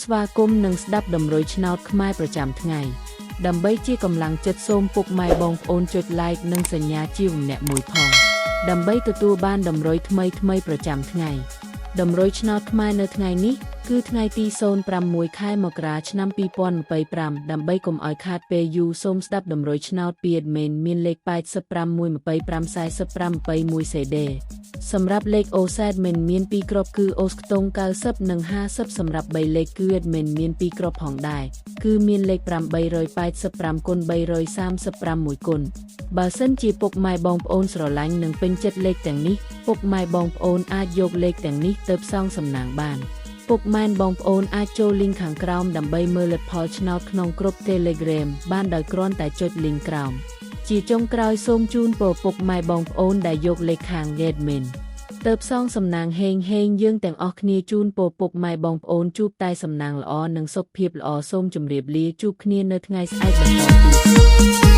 ស្វាគមន៍និងស្ដាប់ដំរុយឆ្នោតខ្មែរប្រចាំថ្ងៃដើម្បីជាកម្លាំងចិត្តសូមពុកម៉ែបងប្អូនចុច like និងសញ្ញាជាម្នាក់មួយផងដើម្បីទទួលបានដំរុយថ្មីប្រចាំថ្ងៃដំរុយឆ្នោតខ្មែរនៅថ្ងៃនេះគឺថ្ងៃទី06 ខែមករាឆ្នាំ2025ដើម្បីកុំឲ្យខាតពេលយូរសូមស្ដាប់ដំរុយឆ្នោតពី admin មានលេខ8512554521 CD សម្រាប់លេខ OZ admin មាន2គ្រាប់គឺ OZ ខ្ទង់90និង50សម្រាប់3លេខគឺ admin មាន2គ្រាប់ផងដែរគឺមានលេខ885 គុណ335 1គុណបើសិនជាពុកម៉ែបងប្អូនស្រឡាញ់និងពេញចិត្តលេខទាំងនេះពុកម៉ែបងប្អូនអាចយកលេខទាំងនេះទៅផ្សងសំណាងបានពុកម៉ែបងប្អូនអាចចូល link ខាងក្រោមដើម្បីមើលលទ្ធផលឆ្នោតក្នុងក្រុម Telegram បានដោយគ្រាន់តែចុច link ក្រោមជាចុងក្រោយសូមជូនពរពុកម៉ែបងប្អូនដែលយកលេខខាង admin ទៅផ្សងសំណាងហេងយើងទាំងអស់គ្នាជូនពរពុកម៉ែបងប្អូនជួបតែសំណាងល្អនិងសុខភាពល្អសូមជម្រាបលាជួបគ្នានៅថ្ងៃស្អែកបន្តទៀត